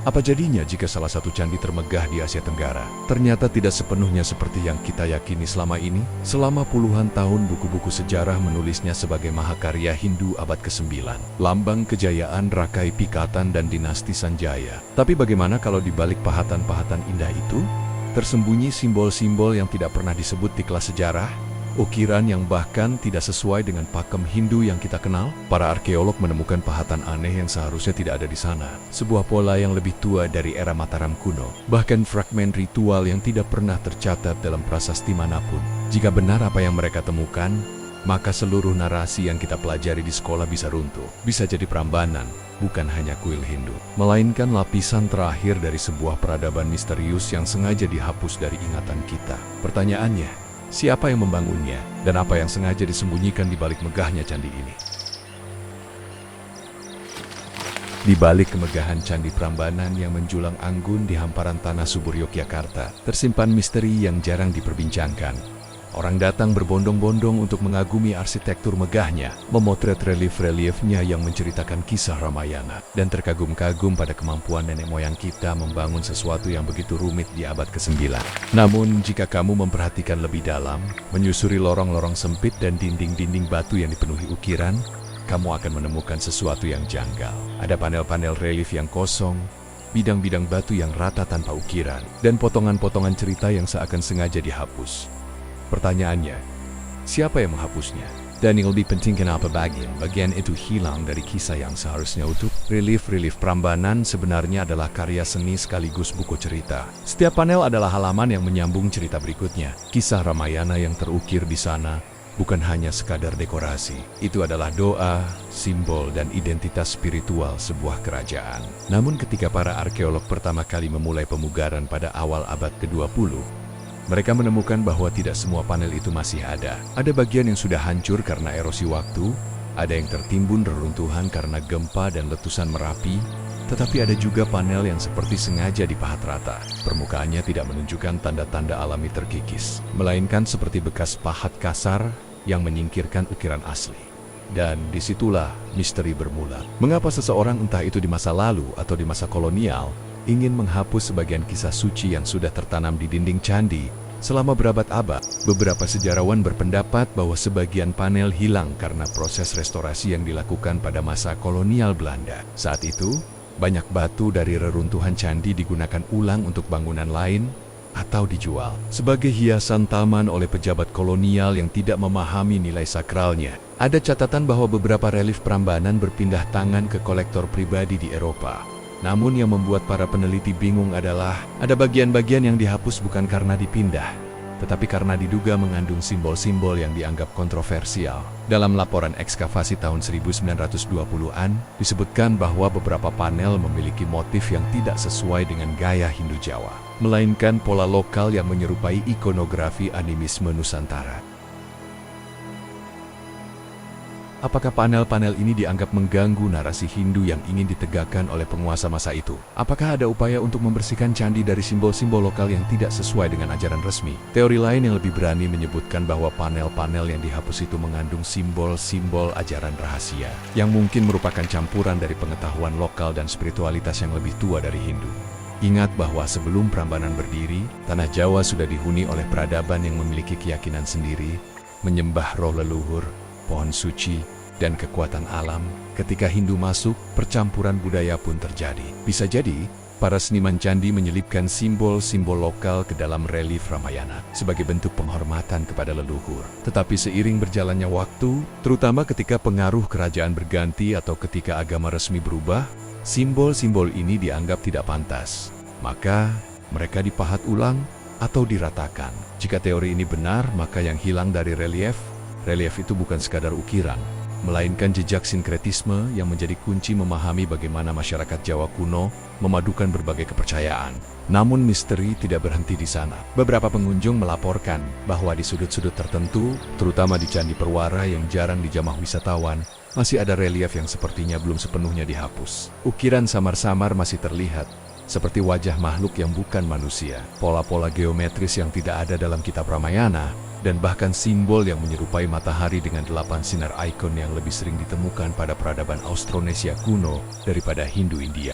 Apa jadinya jika salah satu candi termegah di Asia Tenggara ternyata tidak sepenuhnya seperti yang kita yakini selama ini? Selama puluhan tahun buku-buku sejarah menulisnya sebagai mahakarya Hindu abad ke-9, lambang kejayaan Rakai Pikatan dan dinasti Sanjaya. Tapi bagaimana kalau di balik pahatan-pahatan indah itu tersembunyi simbol-simbol yang tidak pernah disebut di kelas sejarah? Ukiran yang bahkan tidak sesuai dengan pakem Hindu yang kita kenal? Para arkeolog menemukan pahatan aneh yang seharusnya tidak ada di sana. Sebuah pola yang lebih tua dari era Mataram kuno. Bahkan fragmen ritual yang tidak pernah tercatat dalam prasasti manapun. Jika benar apa yang mereka temukan, maka seluruh narasi yang kita pelajari di sekolah bisa runtuh. Bisa jadi Prambanan, bukan hanya kuil Hindu, melainkan lapisan terakhir dari sebuah peradaban misterius yang sengaja dihapus dari ingatan kita. Pertanyaannya, siapa yang membangunnya, dan apa yang sengaja disembunyikan di balik megahnya candi ini? Di balik kemegahan Candi Prambanan yang menjulang anggun di hamparan tanah subur Yogyakarta, tersimpan misteri yang jarang diperbincangkan. Orang datang berbondong-bondong untuk mengagumi arsitektur megahnya, memotret relief-reliefnya yang menceritakan kisah Ramayana, dan terkagum-kagum pada kemampuan nenek moyang kita membangun sesuatu yang begitu rumit di abad ke-9. Namun, jika kamu memperhatikan lebih dalam, menyusuri lorong-lorong sempit dan dinding-dinding batu yang dipenuhi ukiran, kamu akan menemukan sesuatu yang janggal. Ada panel-panel relief yang kosong, bidang-bidang batu yang rata tanpa ukiran, dan potongan-potongan cerita yang seakan sengaja dihapus. Pertanyaannya, siapa yang menghapusnya? Dan yang lebih penting, kenapa bagian itu hilang dari kisah yang seharusnya utuh? Relief-relief Prambanan sebenarnya adalah karya seni sekaligus buku cerita. Setiap panel adalah halaman yang menyambung cerita berikutnya. Kisah Ramayana yang terukir di sana bukan hanya sekadar dekorasi. Itu adalah doa, simbol, dan identitas spiritual sebuah kerajaan. Namun ketika para arkeolog pertama kali memulai pemugaran pada awal abad ke-20, mereka menemukan bahwa tidak semua panel itu masih ada. Ada bagian yang sudah hancur karena erosi waktu, ada yang tertimbun reruntuhan karena gempa dan letusan Merapi, tetapi ada juga panel yang seperti sengaja dipahat rata. Permukaannya tidak menunjukkan tanda-tanda alami terkikis, melainkan seperti bekas pahat kasar yang menyingkirkan ukiran asli. Dan disitulah misteri bermula. Mengapa seseorang, entah itu di masa lalu atau di masa kolonial, ingin menghapus sebagian kisah suci yang sudah tertanam di dinding candi selama berabad-abad? Beberapa sejarawan berpendapat bahwa sebagian panel hilang karena proses restorasi yang dilakukan pada masa kolonial Belanda. Saat itu, banyak batu dari reruntuhan candi digunakan ulang untuk bangunan lain atau dijual sebagai hiasan taman oleh pejabat kolonial yang tidak memahami nilai sakralnya. Ada catatan bahwa beberapa relief Prambanan berpindah tangan ke kolektor pribadi di Eropa. Namun yang membuat para peneliti bingung adalah ada bagian-bagian yang dihapus bukan karena dipindah, tetapi karena diduga mengandung simbol-simbol yang dianggap kontroversial. Dalam laporan ekskavasi tahun 1920-an, disebutkan bahwa beberapa panel memiliki motif yang tidak sesuai dengan gaya Hindu Jawa, melainkan pola lokal yang menyerupai ikonografi animisme Nusantara. Apakah panel-panel ini dianggap mengganggu narasi Hindu yang ingin ditegakkan oleh penguasa masa itu? Apakah ada upaya untuk membersihkan candi dari simbol-simbol lokal yang tidak sesuai dengan ajaran resmi? Teori lain yang lebih berani menyebutkan bahwa panel-panel yang dihapus itu mengandung simbol-simbol ajaran rahasia, yang mungkin merupakan campuran dari pengetahuan lokal dan spiritualitas yang lebih tua dari Hindu. Ingat bahwa sebelum Prambanan berdiri, tanah Jawa sudah dihuni oleh peradaban yang memiliki keyakinan sendiri, menyembah roh leluhur, pohon suci, dan kekuatan alam. Ketika Hindu masuk, percampuran budaya pun terjadi. Bisa jadi, para seniman candi menyelipkan simbol-simbol lokal ke dalam relief Ramayana sebagai bentuk penghormatan kepada leluhur. Tetapi seiring berjalannya waktu, terutama ketika pengaruh kerajaan berganti atau ketika agama resmi berubah, simbol-simbol ini dianggap tidak pantas. Maka, mereka dipahat ulang atau diratakan. Jika teori ini benar, maka yang hilang dari relief itu bukan sekadar ukiran, melainkan jejak sinkretisme yang menjadi kunci memahami bagaimana masyarakat Jawa kuno memadukan berbagai kepercayaan. Namun misteri tidak berhenti di sana. Beberapa pengunjung melaporkan bahwa di sudut-sudut tertentu, terutama di Candi Perwara yang jarang dijamah wisatawan, masih ada relief yang sepertinya belum sepenuhnya dihapus. Ukiran samar-samar masih terlihat, seperti wajah makhluk yang bukan manusia, pola-pola geometris yang tidak ada dalam kitab Ramayana, dan bahkan simbol yang menyerupai matahari dengan 8 sinar ikon yang lebih sering ditemukan pada peradaban Austronesia kuno daripada Hindu India.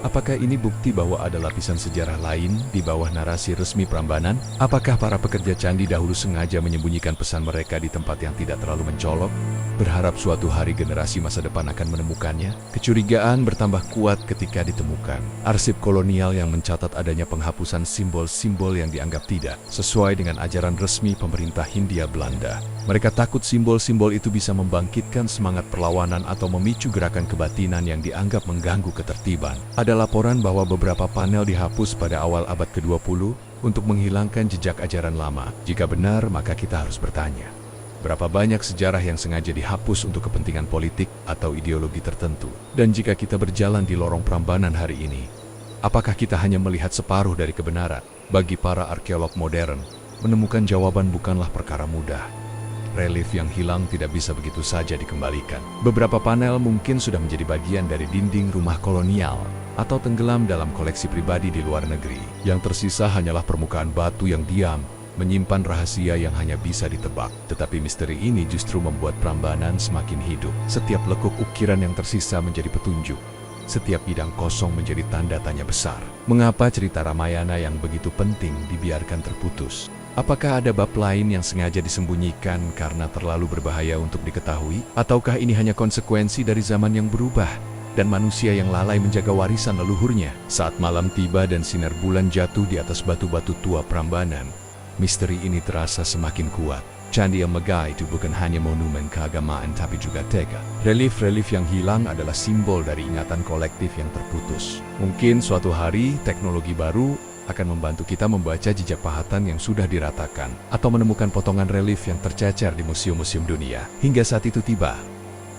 Apakah ini bukti bahwa ada lapisan sejarah lain di bawah narasi resmi Prambanan? Apakah para pekerja candi dahulu sengaja menyembunyikan pesan mereka di tempat yang tidak terlalu mencolok? Berharap suatu hari generasi masa depan akan menemukannya? Kecurigaan bertambah kuat ketika ditemukan arsip kolonial yang mencatat adanya penghapusan simbol-simbol yang dianggap tidak sesuai dengan ajaran resmi pemerintah Hindia Belanda. Mereka takut simbol-simbol itu bisa membangkitkan semangat perlawanan atau memicu gerakan kebatinan yang dianggap mengganggu ketertiban. Ada laporan bahwa beberapa panel dihapus pada awal abad ke-20 untuk menghilangkan jejak ajaran lama. Jika benar, maka kita harus bertanya, berapa banyak sejarah yang sengaja dihapus untuk kepentingan politik atau ideologi tertentu? Dan jika kita berjalan di lorong Prambanan hari ini, apakah kita hanya melihat separuh dari kebenaran? Bagi para arkeolog modern, menemukan jawaban bukanlah perkara mudah. Relief yang hilang tidak bisa begitu saja dikembalikan. Beberapa panel mungkin sudah menjadi bagian dari dinding rumah kolonial atau tenggelam dalam koleksi pribadi di luar negeri. Yang tersisa hanyalah permukaan batu yang diam, menyimpan rahasia yang hanya bisa ditebak. Tetapi misteri ini justru membuat Prambanan semakin hidup. Setiap lekuk ukiran yang tersisa menjadi petunjuk. Setiap bidang kosong menjadi tanda tanya besar. Mengapa cerita Ramayana yang begitu penting dibiarkan terputus? Apakah ada bab lain yang sengaja disembunyikan karena terlalu berbahaya untuk diketahui? Ataukah ini hanya konsekuensi dari zaman yang berubah dan manusia yang lalai menjaga warisan leluhurnya? Saat malam tiba dan sinar bulan jatuh di atas batu-batu tua Prambanan, misteri ini terasa semakin kuat. Candi yang megah itu bukan hanya monumen keagamaan tapi juga tega. Relief-relief yang hilang adalah simbol dari ingatan kolektif yang terputus. Mungkin suatu hari teknologi baru akan membantu kita membaca jejak pahatan yang sudah diratakan atau menemukan potongan relief yang tercecer di museum-museum dunia. Hingga saat itu tiba,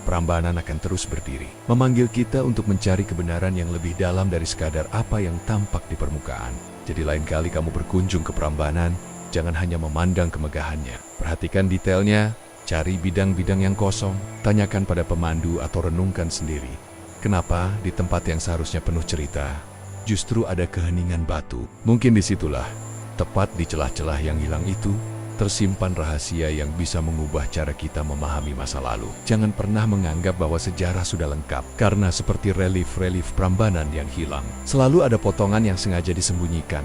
Prambanan akan terus berdiri, memanggil kita untuk mencari kebenaran yang lebih dalam dari sekadar apa yang tampak di permukaan. Jadi lain kali kamu berkunjung ke Prambanan, jangan hanya memandang kemegahannya. Perhatikan detailnya, cari bidang-bidang yang kosong, tanyakan pada pemandu atau renungkan sendiri. Kenapa di tempat yang seharusnya penuh cerita, justru ada keheningan batu? Mungkin disitulah, tepat di celah-celah yang hilang itu, tersimpan rahasia yang bisa mengubah cara kita memahami masa lalu. Jangan pernah menganggap bahwa sejarah sudah lengkap, karena seperti relief-relief Prambanan yang hilang, selalu ada potongan yang sengaja disembunyikan,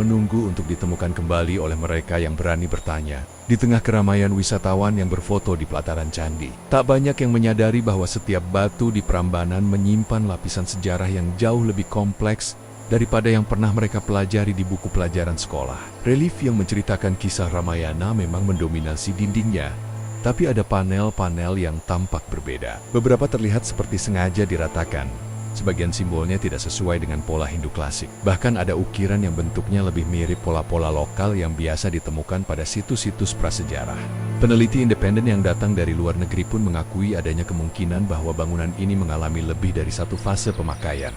menunggu untuk ditemukan kembali oleh mereka yang berani bertanya. Di tengah keramaian wisatawan yang berfoto di pelataran candi, tak banyak yang menyadari bahwa setiap batu di Prambanan menyimpan lapisan sejarah yang jauh lebih kompleks daripada yang pernah mereka pelajari di buku pelajaran sekolah. Relief yang menceritakan kisah Ramayana memang mendominasi dindingnya, tapi ada panel-panel yang tampak berbeda. Beberapa terlihat seperti sengaja diratakan. Sebagian simbolnya tidak sesuai dengan pola Hindu klasik. Bahkan ada ukiran yang bentuknya lebih mirip pola-pola lokal yang biasa ditemukan pada situs-situs prasejarah. Peneliti independen yang datang dari luar negeri pun mengakui adanya kemungkinan bahwa bangunan ini mengalami lebih dari satu fase pemakaian.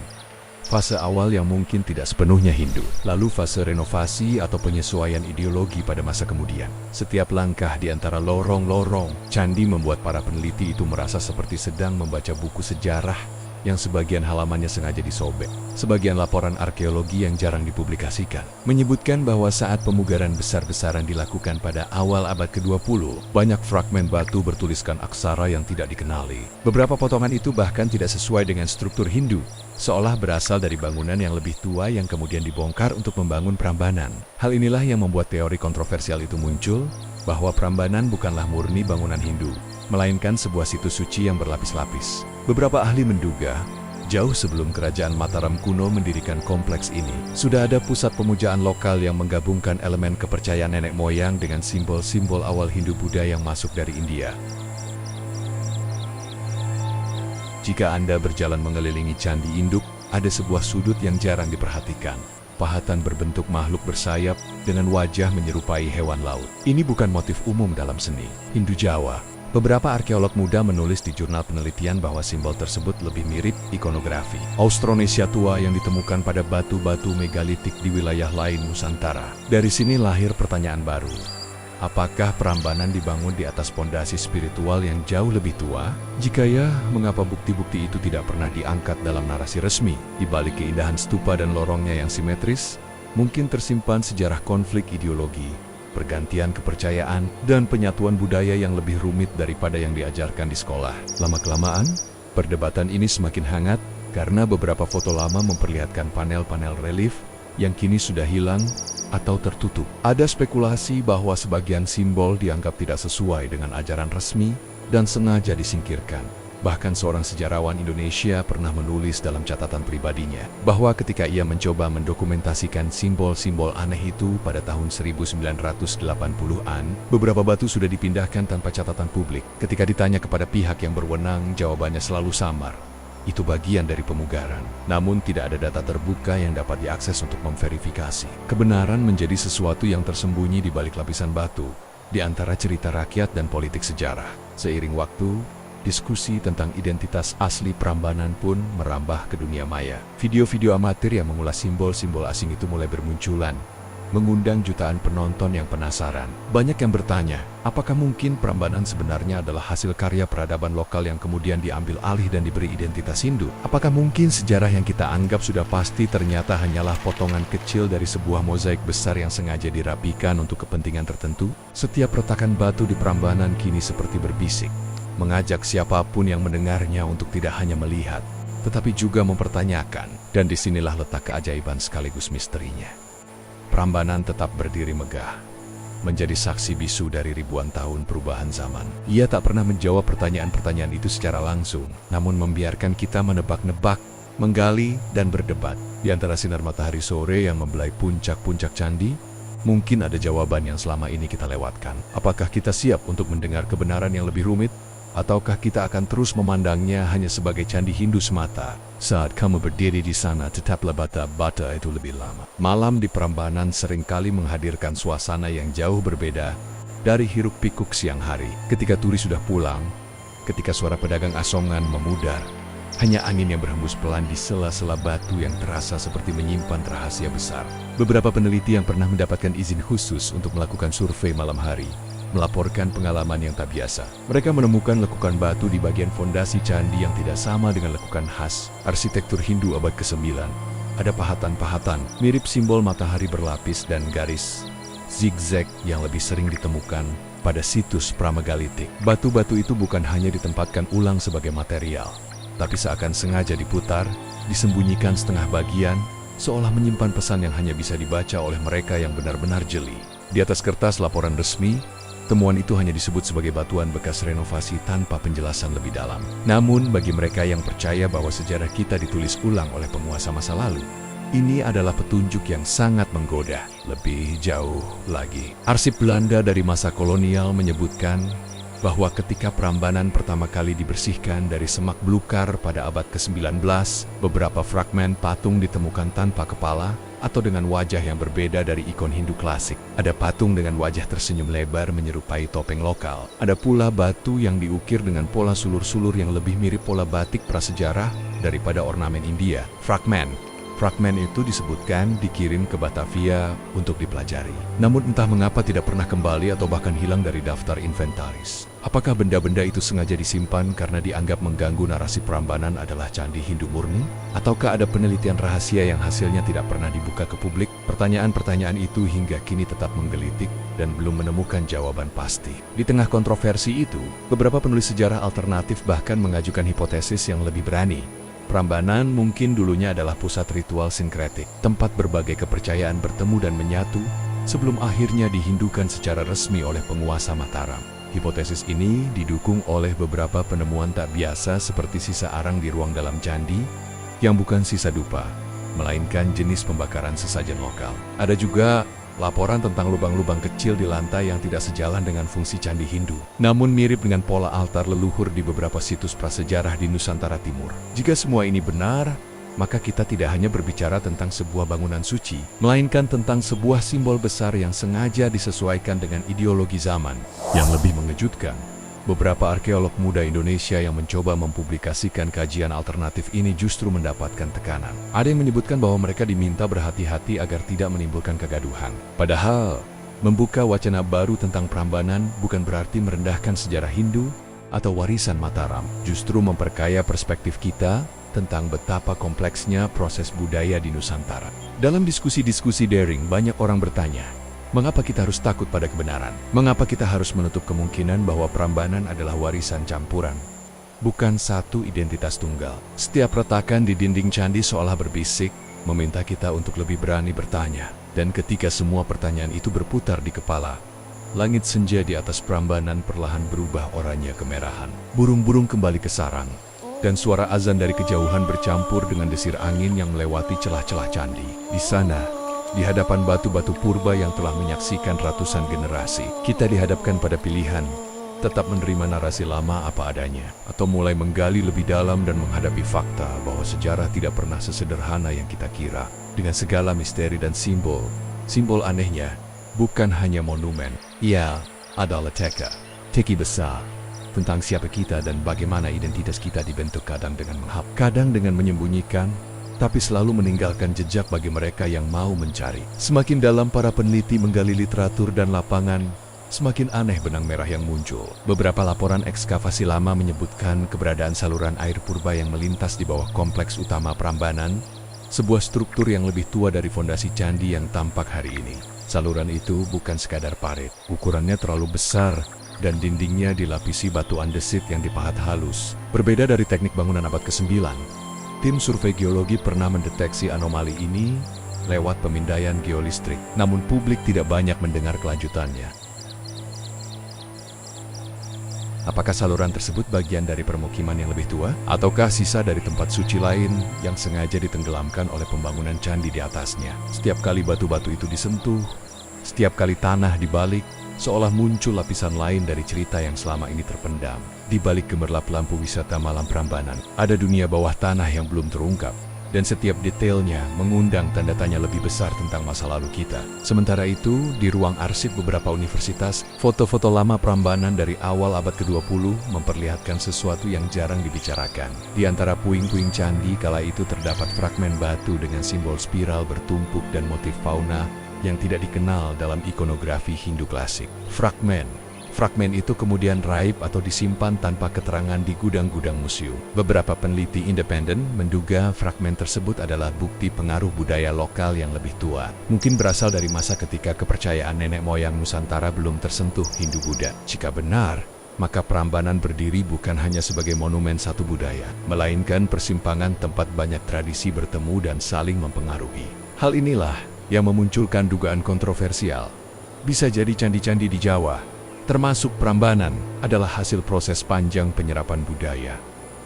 Fase awal yang mungkin tidak sepenuhnya Hindu, lalu fase renovasi atau penyesuaian ideologi pada masa kemudian. Setiap langkah di antara lorong-lorong candi membuat para peneliti itu merasa seperti sedang membaca buku sejarah yang sebagian halamannya sengaja disobek. Sebagian laporan arkeologi yang jarang dipublikasikan menyebutkan bahwa saat pemugaran besar-besaran dilakukan pada awal abad ke-20, banyak fragmen batu bertuliskan aksara yang tidak dikenali. Beberapa potongan itu bahkan tidak sesuai dengan struktur Hindu, seolah berasal dari bangunan yang lebih tua yang kemudian dibongkar untuk membangun Prambanan. Hal inilah yang membuat teori kontroversial itu muncul, bahwa Prambanan bukanlah murni bangunan Hindu, melainkan sebuah situs suci yang berlapis-lapis. Beberapa ahli menduga, jauh sebelum kerajaan Mataram kuno mendirikan kompleks ini, sudah ada pusat pemujaan lokal yang menggabungkan elemen kepercayaan nenek moyang dengan simbol-simbol awal Hindu-Buddha yang masuk dari India. Jika Anda berjalan mengelilingi Candi Induk, ada sebuah sudut yang jarang diperhatikan. Pahatan berbentuk makhluk bersayap dengan wajah menyerupai hewan laut. Ini bukan motif umum dalam seni Hindu Jawa. Beberapa arkeolog muda menulis di jurnal penelitian bahwa simbol tersebut lebih mirip ikonografi Austronesia tua yang ditemukan pada batu-batu megalitik di wilayah lain Nusantara. Dari sini lahir pertanyaan baru. Apakah Prambanan dibangun di atas pondasi spiritual yang jauh lebih tua? Jika ya, mengapa bukti-bukti itu tidak pernah diangkat dalam narasi resmi? Di balik keindahan stupa dan lorongnya yang simetris, mungkin tersimpan sejarah konflik ideologi, pergantian kepercayaan, dan penyatuan budaya yang lebih rumit daripada yang diajarkan di sekolah. Lama-kelamaan, perdebatan ini semakin hangat, karena beberapa foto lama memperlihatkan panel-panel relief yang kini sudah hilang atau tertutup. Ada spekulasi bahwa sebagian simbol dianggap tidak sesuai dengan ajaran resmi dan sengaja disingkirkan. Bahkan seorang sejarawan Indonesia pernah menulis dalam catatan pribadinya bahwa ketika ia mencoba mendokumentasikan simbol-simbol aneh itu pada tahun 1980-an, beberapa batu sudah dipindahkan tanpa catatan publik. Ketika ditanya kepada pihak yang berwenang, jawabannya selalu samar. Itu bagian dari pemugaran. Namun tidak ada data terbuka yang dapat diakses untuk memverifikasi. Kebenaran menjadi sesuatu yang tersembunyi di balik lapisan batu, di antara cerita rakyat dan politik sejarah. Seiring waktu, diskusi tentang identitas asli Prambanan pun merambah ke dunia maya. Video-video amatir yang mengulas simbol-simbol asing itu mulai bermunculan, mengundang jutaan penonton yang penasaran. Banyak yang bertanya, apakah mungkin Prambanan sebenarnya adalah hasil karya peradaban lokal yang kemudian diambil alih dan diberi identitas Hindu? Apakah mungkin sejarah yang kita anggap sudah pasti ternyata hanyalah potongan kecil dari sebuah mozaik besar yang sengaja dirapikan untuk kepentingan tertentu? Setiap retakan batu di Prambanan kini seperti berbisik, mengajak siapapun yang mendengarnya untuk tidak hanya melihat, tetapi juga mempertanyakan. Dan disinilah letak keajaiban sekaligus misterinya. Prambanan tetap berdiri megah, menjadi saksi bisu dari ribuan tahun perubahan zaman. Ia tak pernah menjawab pertanyaan-pertanyaan itu secara langsung, namun membiarkan kita menebak-nebak, menggali, dan berdebat. Di antara sinar matahari sore yang membelai puncak-puncak candi, mungkin ada jawaban yang selama ini kita lewatkan. Apakah kita siap untuk mendengar kebenaran yang lebih rumit? Ataukah kita akan terus memandangnya hanya sebagai candi Hindu semata? Saat kamu berdiri di sana, tetaplah bata-bata itu lebih lama. Malam di Prambanan seringkali menghadirkan suasana yang jauh berbeda dari hiruk-pikuk siang hari. Ketika turis sudah pulang, ketika suara pedagang asongan memudar, hanya angin yang berhembus pelan di sela-sela batu yang terasa seperti menyimpan rahasia besar. Beberapa peneliti yang pernah mendapatkan izin khusus untuk melakukan survei malam hari melaporkan pengalaman yang tak biasa. Mereka menemukan lekukan batu di bagian fondasi candi yang tidak sama dengan lekukan khas arsitektur Hindu abad ke-9. Ada pahatan-pahatan mirip simbol matahari berlapis dan garis zigzag yang lebih sering ditemukan pada situs pramegalitik. Batu-batu itu bukan hanya ditempatkan ulang sebagai material, tapi seakan sengaja diputar, disembunyikan setengah bagian, seolah menyimpan pesan yang hanya bisa dibaca oleh mereka yang benar-benar jeli. Di atas kertas laporan resmi, temuan itu hanya disebut sebagai batuan bekas renovasi tanpa penjelasan lebih dalam. Namun, bagi mereka yang percaya bahwa sejarah kita ditulis ulang oleh penguasa masa lalu, ini adalah petunjuk yang sangat menggoda. Lebih jauh lagi, arsip Belanda dari masa kolonial menyebutkan bahwa ketika Prambanan pertama kali dibersihkan dari semak belukar pada abad ke-19, beberapa fragmen patung ditemukan tanpa kepala atau dengan wajah yang berbeda dari ikon Hindu klasik. Ada patung dengan wajah tersenyum lebar menyerupai topeng lokal. Ada pula batu yang diukir dengan pola sulur-sulur yang lebih mirip pola batik prasejarah daripada ornamen India. Fragmen itu disebutkan dikirim ke Batavia untuk dipelajari. Namun entah mengapa tidak pernah kembali atau bahkan hilang dari daftar inventaris. Apakah benda-benda itu sengaja disimpan karena dianggap mengganggu narasi Prambanan adalah candi Hindu murni? Ataukah ada penelitian rahasia yang hasilnya tidak pernah dibuka ke publik? Pertanyaan-pertanyaan itu hingga kini tetap menggelitik dan belum menemukan jawaban pasti. Di tengah kontroversi itu, beberapa penulis sejarah alternatif bahkan mengajukan hipotesis yang lebih berani. Prambanan mungkin dulunya adalah pusat ritual sinkretik, tempat berbagai kepercayaan bertemu dan menyatu sebelum akhirnya dihindukan secara resmi oleh penguasa Mataram. Hipotesis ini didukung oleh beberapa penemuan tak biasa seperti sisa arang di ruang dalam candi yang bukan sisa dupa, melainkan jenis pembakaran sesajen lokal. Ada juga laporan tentang lubang-lubang kecil di lantai yang tidak sejalan dengan fungsi candi Hindu, namun mirip dengan pola altar leluhur di beberapa situs prasejarah di Nusantara Timur. Jika semua ini benar, maka kita tidak hanya berbicara tentang sebuah bangunan suci, melainkan tentang sebuah simbol besar yang sengaja disesuaikan dengan ideologi zaman. Yang lebih mengejutkan, beberapa arkeolog muda Indonesia yang mencoba mempublikasikan kajian alternatif ini justru mendapatkan tekanan. Ada yang menyebutkan bahwa mereka diminta berhati-hati agar tidak menimbulkan kegaduhan. Padahal, membuka wacana baru tentang Prambanan bukan berarti merendahkan sejarah Hindu atau warisan Mataram, justru memperkaya perspektif kita tentang betapa kompleksnya proses budaya di Nusantara. Dalam diskusi-diskusi daring, banyak orang bertanya, mengapa kita harus takut pada kebenaran? Mengapa kita harus menutup kemungkinan bahwa Prambanan adalah warisan campuran bukan satu identitas tunggal. Setiap retakan di dinding candi seolah berbisik, meminta kita untuk lebih berani bertanya. Dan ketika semua pertanyaan itu berputar di kepala, langit senja di atas Prambanan perlahan berubah oranye kemerahan. Burung-burung kembali ke sarang, dan suara azan dari kejauhan bercampur dengan desir angin yang melewati celah-celah candi. Di sana, di hadapan batu-batu purba yang telah menyaksikan ratusan generasi, kita dihadapkan pada pilihan, tetap menerima narasi lama apa adanya, atau mulai menggali lebih dalam dan menghadapi fakta bahwa sejarah tidak pernah sesederhana yang kita kira. Dengan segala misteri dan simbol anehnya, bukan hanya monumen, ia adalah teka-teki besar tentang siapa kita dan bagaimana identitas kita dibentuk, kadang dengan kadang dengan menyembunyikan, tapi selalu meninggalkan jejak bagi mereka yang mau mencari. Semakin dalam para peneliti menggali literatur dan lapangan, semakin aneh benang merah yang muncul. Beberapa laporan ekskavasi lama menyebutkan keberadaan saluran air purba yang melintas di bawah kompleks utama Prambanan, sebuah struktur yang lebih tua dari fondasi candi yang tampak hari ini. Saluran itu bukan sekadar parit, ukurannya terlalu besar, dan dindingnya dilapisi batu andesit yang dipahat halus. Berbeda dari teknik bangunan abad ke-9, tim survei geologi pernah mendeteksi anomali ini lewat pemindaian geolistrik, namun publik tidak banyak mendengar kelanjutannya. Apakah saluran tersebut bagian dari permukiman yang lebih tua? Ataukah sisa dari tempat suci lain yang sengaja ditenggelamkan oleh pembangunan candi di atasnya? Setiap kali batu-batu itu disentuh, setiap kali tanah dibalik, seolah muncul lapisan lain dari cerita yang selama ini terpendam. Di balik gemerlap lampu wisata malam Prambanan, ada dunia bawah tanah yang belum terungkap. Dan setiap detailnya mengundang tanda tanya lebih besar tentang masa lalu kita. Sementara itu, di ruang arsip beberapa universitas, foto-foto lama Prambanan dari awal abad ke-20 memperlihatkan sesuatu yang jarang dibicarakan. Di antara puing-puing candi kala itu terdapat fragmen batu dengan simbol spiral bertumpuk dan motif fauna yang tidak dikenal dalam ikonografi Hindu klasik. Fragmen itu kemudian raib atau disimpan tanpa keterangan di gudang-gudang museum. Beberapa peneliti independen menduga fragmen tersebut adalah bukti pengaruh budaya lokal yang lebih tua. Mungkin berasal dari masa ketika kepercayaan nenek moyang Nusantara belum tersentuh Hindu-Buddha. Jika benar, maka Prambanan berdiri bukan hanya sebagai monumen satu budaya, melainkan persimpangan tempat banyak tradisi bertemu dan saling mempengaruhi. Hal inilah yang memunculkan dugaan kontroversial. Bisa jadi candi-candi di Jawa, termasuk Prambanan, adalah hasil proses panjang penyerapan budaya,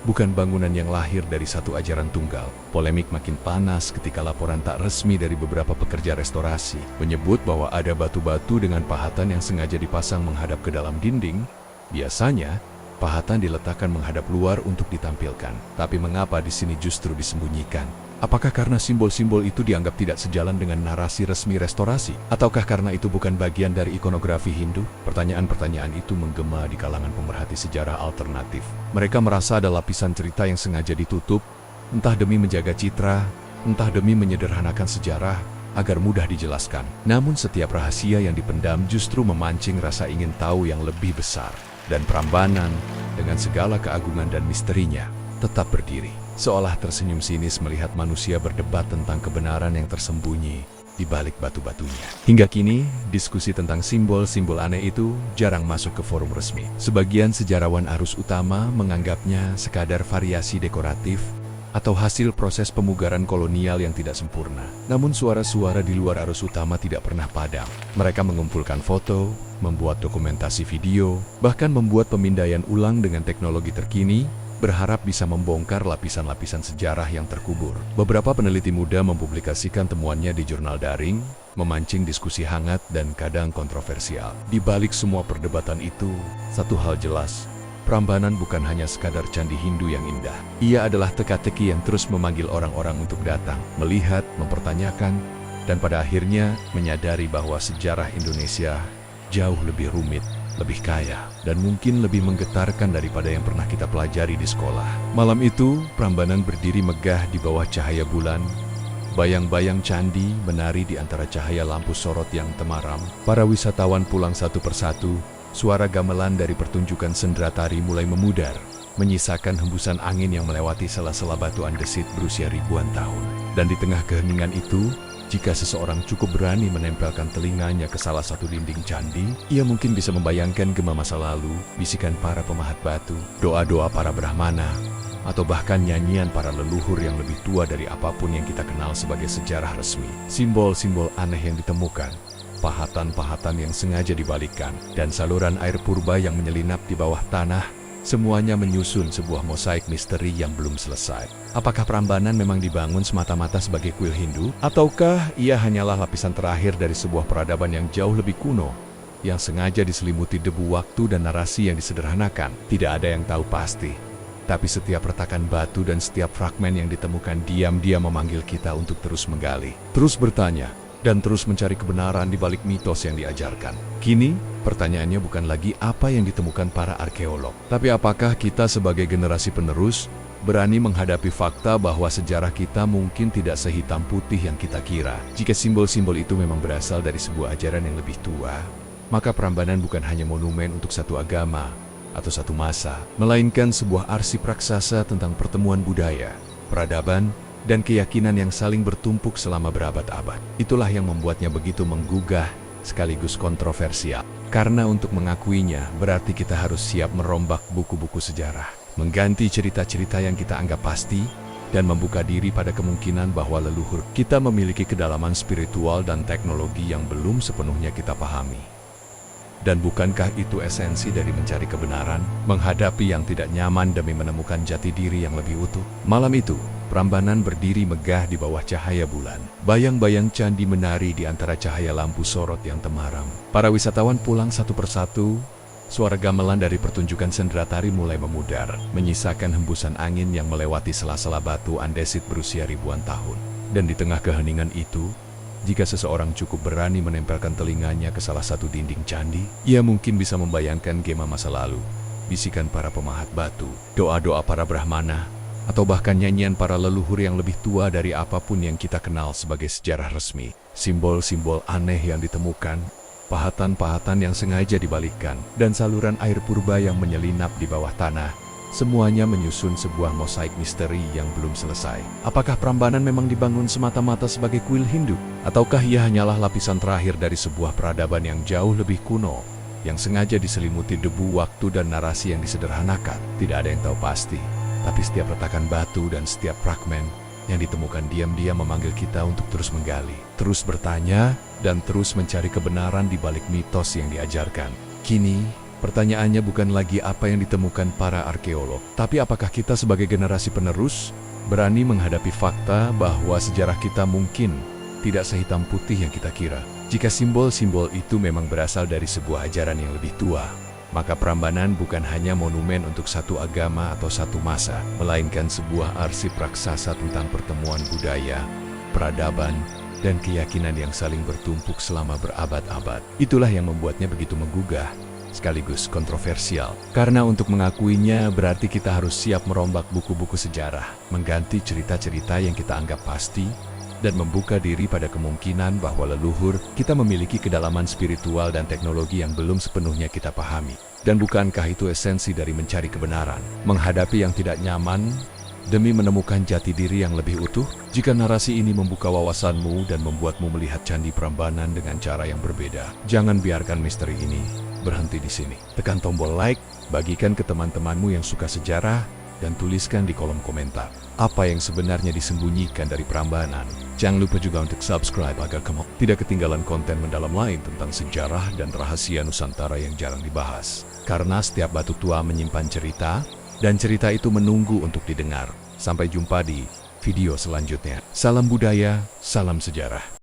bukan bangunan yang lahir dari satu ajaran tunggal. Polemik makin panas ketika laporan tak resmi dari beberapa pekerja restorasi menyebut bahwa ada batu-batu dengan pahatan yang sengaja dipasang menghadap ke dalam dinding. Biasanya, pahatan diletakkan menghadap luar untuk ditampilkan. Tapi mengapa di sini justru disembunyikan? Apakah karena simbol-simbol itu dianggap tidak sejalan dengan narasi resmi restorasi? Ataukah karena itu bukan bagian dari ikonografi Hindu? Pertanyaan-pertanyaan itu menggema di kalangan pemerhati sejarah alternatif. Mereka merasa ada lapisan cerita yang sengaja ditutup, entah demi menjaga citra, entah demi menyederhanakan sejarah, agar mudah dijelaskan. Namun setiap rahasia yang dipendam justru memancing rasa ingin tahu yang lebih besar. Dan Prambanan, dengan segala keagungan dan misterinya, tetap berdiri, seolah tersenyum sinis melihat manusia berdebat tentang kebenaran yang tersembunyi di balik batu-batunya. Hingga kini, diskusi tentang simbol-simbol aneh itu jarang masuk ke forum resmi. Sebagian sejarawan arus utama menganggapnya sekadar variasi dekoratif atau hasil proses pemugaran kolonial yang tidak sempurna. Namun suara-suara di luar arus utama tidak pernah padam. Mereka mengumpulkan foto, membuat dokumentasi video, bahkan membuat pemindaian ulang dengan teknologi terkini, berharap bisa membongkar lapisan-lapisan sejarah yang terkubur. Beberapa peneliti muda mempublikasikan temuannya di jurnal daring, memancing diskusi hangat dan kadang kontroversial. Di balik semua perdebatan itu, satu hal jelas, Prambanan bukan hanya sekadar candi Hindu yang indah. Ia adalah teka-teki yang terus memanggil orang-orang untuk datang, melihat, mempertanyakan, dan pada akhirnya menyadari bahwa sejarah Indonesia jauh lebih rumit, lebih kaya, dan mungkin lebih menggetarkan daripada yang pernah kita pelajari di sekolah. Malam itu, Prambanan berdiri megah di bawah cahaya bulan. Bayang-bayang candi menari di antara cahaya lampu sorot yang temaram. Para wisatawan pulang satu persatu. Suara gamelan dari pertunjukan sendera tari mulai memudar, menyisakan hembusan angin yang melewati sela-sela batu andesit berusia ribuan tahun. Dan di tengah keheningan itu, Jika seseorang cukup berani menempelkan telinganya ke salah satu dinding candi, ia mungkin bisa membayangkan gema masa lalu, bisikan para pemahat batu, doa-doa para Brahmana, atau bahkan nyanyian para leluhur yang lebih tua dari apapun yang kita kenal sebagai sejarah resmi. Simbol-simbol aneh yang ditemukan, pahatan-pahatan yang sengaja dibalikkan, dan saluran air purba yang menyelinap di bawah tanah, semuanya menyusun sebuah mosaik misteri yang belum selesai. Apakah Prambanan memang dibangun semata-mata sebagai kuil Hindu? Ataukah ia hanyalah lapisan terakhir dari sebuah peradaban yang jauh lebih kuno, yang sengaja diselimuti debu waktu dan narasi yang disederhanakan? Tidak ada yang tahu pasti. Tapi setiap retakan batu dan setiap fragmen yang ditemukan diam-diam memanggil kita untuk terus menggali, terus bertanya, dan terus mencari kebenaran di balik mitos yang diajarkan. Kini, pertanyaannya bukan lagi apa yang ditemukan para arkeolog, tapi apakah kita sebagai generasi penerus berani menghadapi fakta bahwa sejarah kita mungkin tidak sehitam putih yang kita kira. Jika simbol-simbol itu memang berasal dari sebuah ajaran yang lebih tua, maka Prambanan bukan hanya monumen untuk satu agama atau satu masa, melainkan sebuah arsip raksasa tentang pertemuan budaya, peradaban, dan keyakinan yang saling bertumpuk selama berabad-abad. Itulah yang membuatnya begitu menggugah sekaligus kontroversial. Karena untuk mengakuinya, berarti kita harus siap merombak buku-buku sejarah, mengganti cerita-cerita yang kita anggap pasti, dan membuka diri pada kemungkinan bahwa leluhur kita memiliki kedalaman spiritual dan teknologi yang belum sepenuhnya kita pahami. Dan bukankah itu esensi dari mencari kebenaran, menghadapi yang tidak nyaman demi menemukan jati diri yang lebih utuh? Malam itu, Prambanan berdiri megah di bawah cahaya bulan. Bayang-bayang candi menari di antara cahaya lampu sorot yang temaram. Para wisatawan pulang satu persatu. Suara gamelan dari pertunjukan sendera tari mulai memudar, menyisakan hembusan angin yang melewati sela-sela batu andesit berusia ribuan tahun. Dan di tengah keheningan itu, jika seseorang cukup berani menempelkan telinganya ke salah satu dinding candi, ia mungkin bisa membayangkan gema masa lalu, bisikan para pemahat batu, doa-doa para Brahmana, atau bahkan nyanyian para leluhur yang lebih tua dari apapun yang kita kenal sebagai sejarah resmi. Simbol-simbol aneh yang ditemukan, pahatan-pahatan yang sengaja dibalikkan, dan saluran air purba yang menyelinap di bawah tanah, semuanya menyusun sebuah mosaik misteri yang belum selesai. Apakah Prambanan memang dibangun semata-mata sebagai kuil Hindu? Ataukah ia hanyalah lapisan terakhir dari sebuah peradaban yang jauh lebih kuno, yang sengaja diselimuti debu waktu dan narasi yang disederhanakan? Tidak ada yang tahu pasti. Tapi setiap retakan batu dan setiap fragmen yang ditemukan diam-diam memanggil kita untuk terus menggali, terus bertanya, dan terus mencari kebenaran di balik mitos yang diajarkan. Kini, pertanyaannya bukan lagi apa yang ditemukan para arkeolog, tapi apakah kita sebagai generasi penerus berani menghadapi fakta bahwa sejarah kita mungkin tidak sehitam putih yang kita kira. Jika simbol-simbol itu memang berasal dari sebuah ajaran yang lebih tua, maka Prambanan bukan hanya monumen untuk satu agama atau satu masa, melainkan sebuah arsip raksasa tentang pertemuan budaya, peradaban, dan keyakinan yang saling bertumpuk selama berabad-abad. Itulah yang membuatnya begitu menggugah, sekaligus kontroversial. Karena untuk mengakuinya berarti kita harus siap merombak buku-buku sejarah, mengganti cerita-cerita yang kita anggap pasti, dan membuka diri pada kemungkinan bahwa leluhur kita memiliki kedalaman spiritual dan teknologi yang belum sepenuhnya kita pahami. Dan bukankah itu esensi dari mencari kebenaran, menghadapi yang tidak nyaman, demi menemukan jati diri yang lebih utuh? Jika narasi ini membuka wawasanmu dan membuatmu melihat Candi Prambanan dengan cara yang berbeda, jangan biarkan misteri ini berhenti di sini. Tekan tombol like, bagikan ke teman-temanmu yang suka sejarah, dan tuliskan di kolom komentar apa yang sebenarnya disembunyikan dari Prambanan. Jangan lupa juga untuk subscribe agar kamu tidak ketinggalan konten mendalam lain tentang sejarah dan rahasia Nusantara yang jarang dibahas. Karena setiap batu tua menyimpan cerita, dan cerita itu menunggu untuk didengar. Sampai jumpa di video selanjutnya. Salam budaya, salam sejarah.